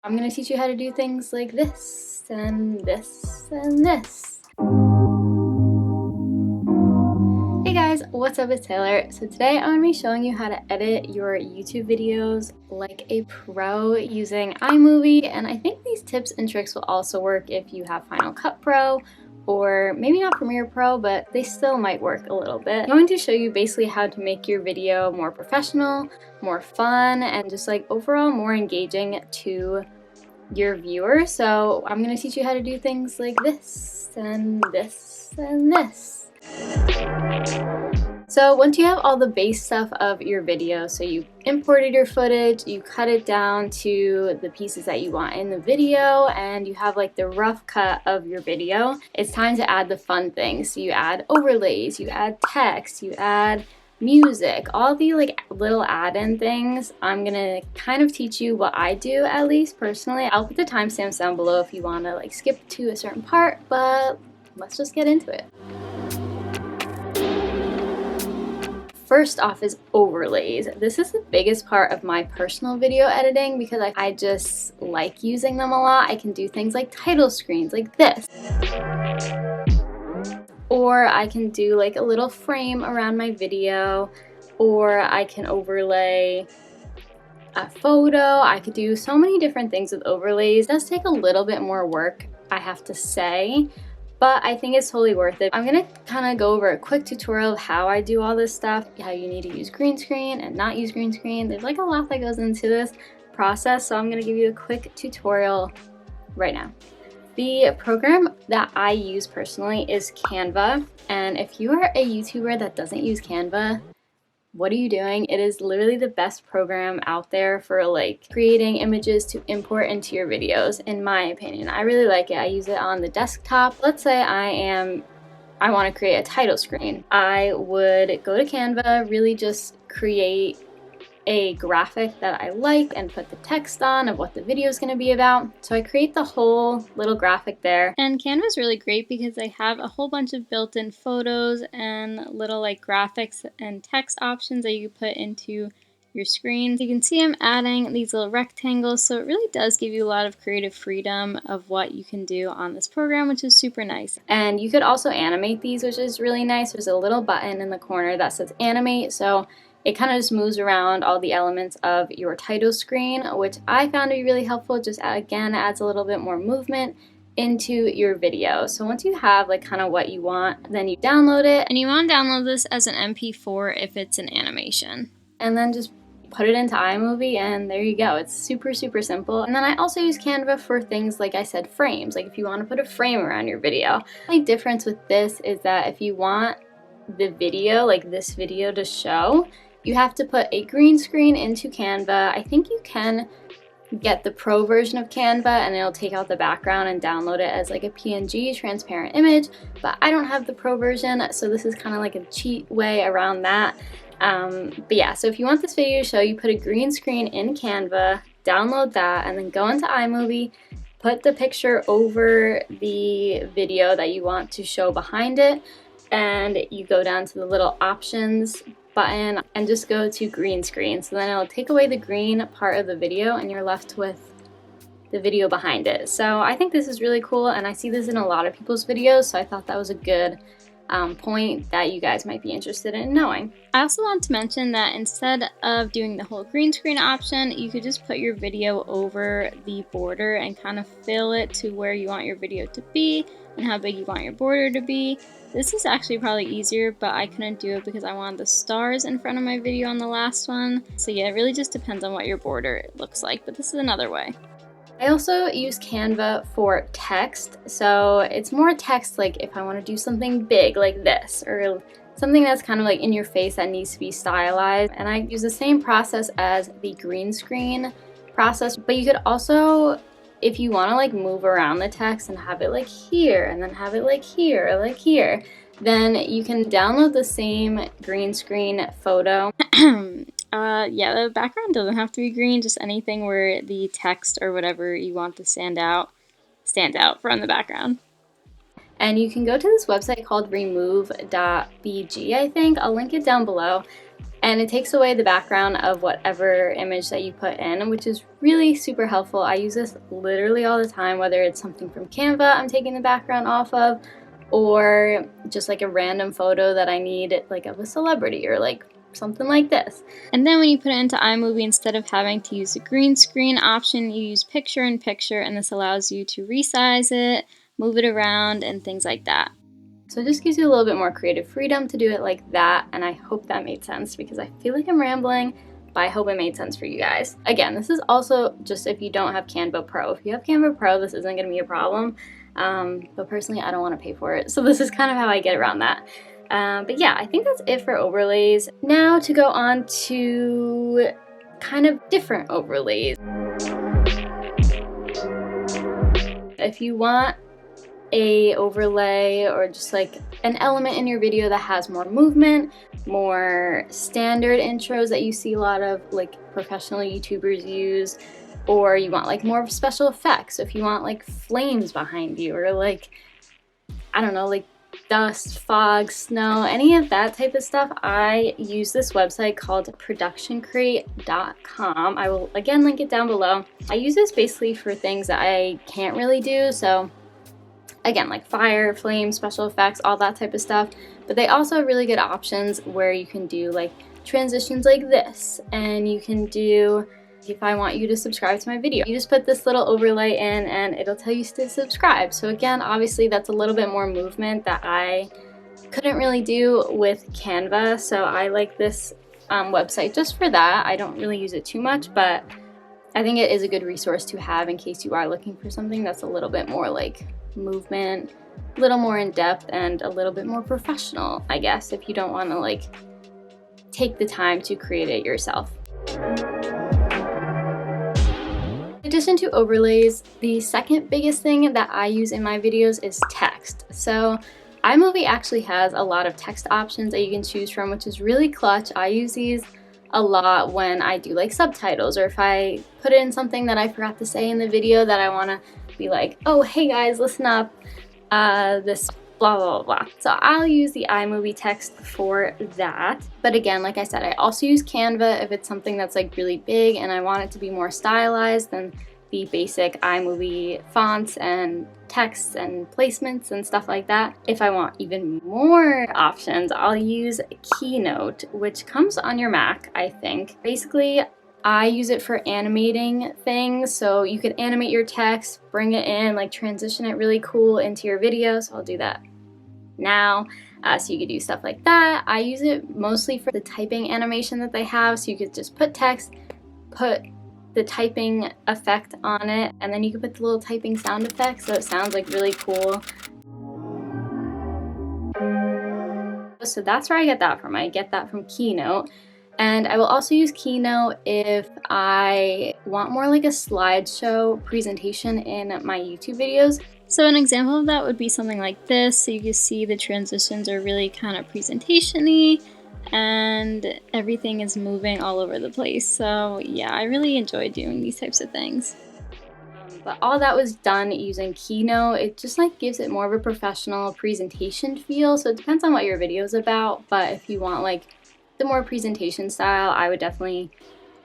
I'm going to teach you how to do things like this and this and this. Hey guys, what's up? It's Taylor. So today I'm going to be showing you how to edit your YouTube videos like a pro using iMovie, and I think these tips and tricks will also work if you have Final Cut Pro or maybe not Premiere Pro, but they still might work a little bit. I'm going to show you basically how to make your video more professional, more fun, and just like overall more engaging to your viewers. So I'm going to teach you how to do things like this and this and this. So once you have all the base stuff of your video, so you imported your footage, you cut it down to the pieces that you want in the video, and you have like the rough cut of your video, it's time to add the fun things. So you add overlays, you add text, you add music, all the like little add-in things. I'm gonna kind of teach you what I do, at least personally. I'll put the timestamps down below if you want to like skip to a certain part, but let's just get into it. First off is overlays. This is the biggest part of my personal video editing because I just like using them a lot. I can do things like title screens like this. Or I can do like a little frame around my video, or I can overlay a photo. I could do so many different things with overlays. It does take a little bit more work, I have to say, but I think it's totally worth it. I'm gonna kind of go over a quick tutorial of how I do all this stuff, how you need to use green screen and not use green screen. There's like a lot that goes into this process, so I'm gonna give you a quick tutorial right now. The program that I use personally is Canva, and if you are a YouTuber that doesn't use Canva, what are you doing? It is literally the best program out there for like creating images to import into your videos, in my opinion. I really like it. I use it on the desktop. Let's say I want to create a title screen. I would go to Canva, really just create a graphic that I like and put the text on of what the video is going to be about. So I create the whole little graphic there. And Canva is really great because they have a whole bunch of built-in photos and little like graphics and text options that you put into your screen. You can see I'm adding these little rectangles, so it really does give you a lot of creative freedom of what you can do on this program, which is super nice. And you could also animate these, which is really nice. There's a little button in the corner that says animate, so it kind of just moves around all the elements of your title screen, which I found to be really helpful. Just again adds a little bit more movement into your video. So once you have like kind of what you want, then you download it. And you want to download this as an MP4 if it's an animation. And then just put it into iMovie and there you go. It's super, super simple. And then I also use Canva for things like I said, frames. Like if you want to put a frame around your video. The only difference with this is that if you want the video, like this video to show, you have to put a green screen into Canva. I think you can get the pro version of Canva and it'll take out the background and download it as like a PNG transparent image, but I don't have the pro version, so this is kind of like a cheat way around that. But yeah, so if you want this video to show, you put a green screen in Canva, download that, and then go into iMovie, put the picture over the video that you want to show behind it, and you go down to the little options button and just go to green screen. So then it'll take away the green part of the video and you're left with the video behind it. So I think this is really cool, and I see this in a lot of people's videos, so I thought that was a good point that you guys might be interested in knowing. I also want to mention that instead of doing the whole green screen option, you could just put your video over the border and kind of fill it to where you want your video to be and how big you want your border to be. This is actually probably easier, but I couldn't do it because I wanted the stars in front of my video on the last one. So yeah, it really just depends on what your border looks like, but this is another way. I also use Canva for text, so it's more text like if I want to do something big like this, or something that's kind of like in your face that needs to be stylized. And I use the same process as the green screen process, but you could also, if you want to like move around the text and have it like here and then have it like here or like here, then you can download the same green screen photo. Yeah, the background doesn't have to be green, just anything where the text or whatever you want to stand out from the background. And you can go to this website called remove.bg, I think. I'll link it down below. and it takes away the background of whatever image that you put in, which is really super helpful. I use this literally all the time, whether it's something from Canva I'm taking the background off of, or just like a random photo that I need, like of a celebrity or like something like this. And then when you put it into iMovie, instead of having to use the green screen option, you use picture in picture, and this allows you to resize it, move it around, and things like that. So it just gives you a little bit more creative freedom to do it like that, and I hope that made sense because I feel like I'm rambling, but I hope it made sense for you guys. Again, this is also just if you don't have Canva Pro. If you have Canva Pro, this isn't going to be a problem, but personally I don't want to pay for it, so this is kind of how I get around that. But yeah, I think that's it for overlays. Now to go on to kind of different overlays. If you want a overlay or just like an element in your video that has more movement, more standard intros that you see a lot of like professional YouTubers use, or you want like more of special effects. So if you want like flames behind you, or like, I don't know, like dust, fog, snow, any of that type of stuff, I use this website called productioncrate.com. I will again link it down below. I use this basically for things that I can't really do, so again, like fire, flame, special effects, all that type of stuff. But they also have really good options where you can do like transitions like this, and you can do, if I want you to subscribe to my video, you just put this little overlay in and it'll tell you to subscribe. So again, obviously that's a little bit more movement that I couldn't really do with Canva, so I like this website just for that. I don't really use it too much, but I think it is a good resource to have in case you are looking for something that's a little bit more like movement, a little more in depth, and a little bit more professional, I guess, if you don't want to like take the time to create it yourself. In addition to overlays, the second biggest thing that I use in my videos is text. So iMovie actually has a lot of text options that you can choose from, which is really clutch. I use these a lot when I do like subtitles, or if I put in something that I forgot to say in the video that I want to be like, oh hey guys, listen up, this blah blah blah. So I'll use the iMovie text for that. But again, like I said, I also use Canva if it's something that's like really big and I want it to be more stylized than the basic iMovie fonts and texts and placements and stuff like that. If I want even more options, I'll use Keynote, which comes on your Mac, I think. Basically, I use it for animating things, so you can animate your text, bring it in, like transition it really cool into your video. So I'll do that now. So you could do stuff like that. I use it mostly for the typing animation that they have, so you could just put text, put the typing effect on it, and then you can put the little typing sound effect so it sounds like really cool. So that's where I get that from. I get that from Keynote. And I will also use Keynote if I want more like a slideshow presentation in my YouTube videos. So an example of that would be something like this. So you can see the transitions are really kind of presentation-y, and everything is moving all over the place. So yeah, I really enjoy doing these types of things. But all that was done using Keynote. It just like gives it more of a professional presentation feel. So it depends on what your video is about, but if you want like the more presentation style, I would definitely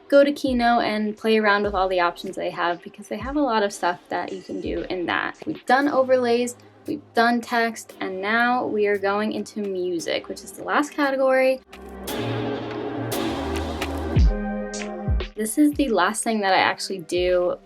go to Keynote and play around with all the options they have, because they have a lot of stuff that you can do in that. We've done overlays, we've done text, and now we are going into music, which is the last category. This is the last thing that I actually do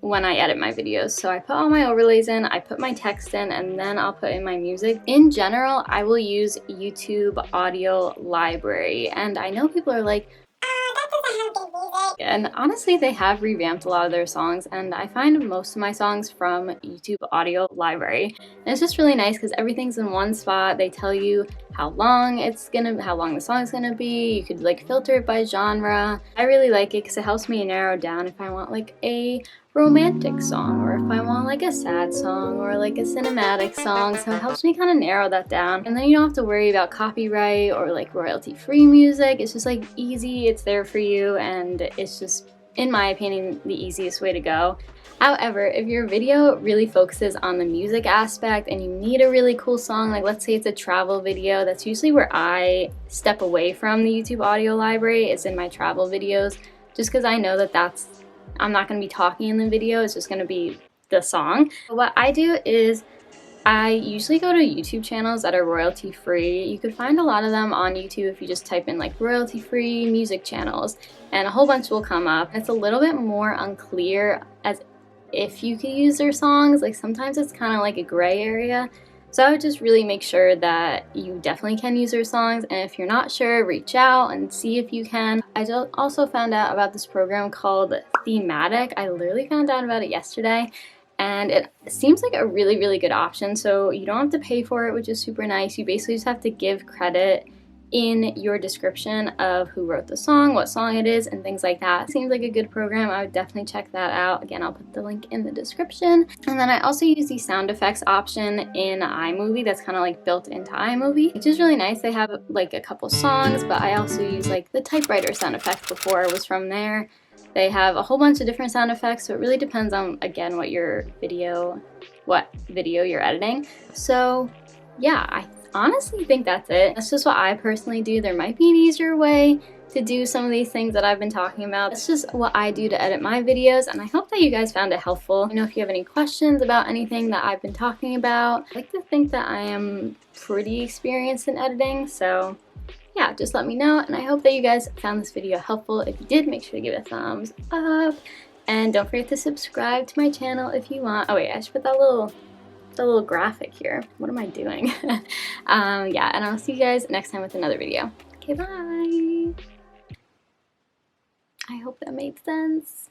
when I edit my videos. So I put all my overlays in, I put my text in, and then I'll put in my music. In general, I will use YouTube Audio Library, and I know people are like, that doesn't have good music. And honestly, they have revamped a lot of their songs, and I find most of my songs from YouTube Audio Library. And it's just really nice because everything's in one spot. They tell you how long the song's gonna be. You could like filter it by genre. I really like it because it helps me narrow down if I want like a romantic song, or if I want like a sad song, or like a cinematic song. So it helps me kind of narrow that down, and then you don't have to worry about copyright or like royalty-free music. It's just like easy, it's there for you, and it's just, in my opinion, the easiest way to go. However, if your video really focuses on the music aspect and you need a really cool song, like let's say it's a travel video, that's usually where I step away from the YouTube audio library. It's in my travel videos, just because I know that I'm not going to be talking in the video, it's just going to be the song. What I do is I usually go to YouTube channels that are royalty free. You could find a lot of them on YouTube if you just type in like royalty free music channels, and a whole bunch will come up. It's a little bit more unclear as if you can use their songs. Like sometimes it's kind of like a gray area. So I would just really make sure that you definitely can use their songs, and if you're not sure, reach out and see if you can. I also found out about this program called Thematic. I literally found out about it yesterday, and it seems like a really, really good option. So you don't have to pay for it, which is super nice. You basically just have to give credit in your description of who wrote the song, what song it is, and things like that. Seems like a good program. I would definitely check that out. Again, I'll put the link in the description. And then I also use the sound effects option in iMovie that's kind of like built into iMovie, which is really nice. They have like a couple songs, but I also use like the typewriter sound effect before it was from there. They have a whole bunch of different sound effects, so it really depends on, again, what video you're editing. So yeah, I honestly think that's it. That's just what I personally do. There might be an easier way to do some of these things that I've been talking about. It's just what I do to edit my videos, and I hope that you guys found it helpful. You know, if you have any questions about anything that I've been talking about, I like to think that I am pretty experienced in editing, so yeah, just let me know, and I hope that you guys found this video helpful. If you did, make sure to give it a thumbs up, and don't forget to subscribe to my channel if you want. Oh wait, I should put that little graphic here. What am I doing? Yeah, and I'll see you guys next time with another video. Okay, bye! I hope that made sense.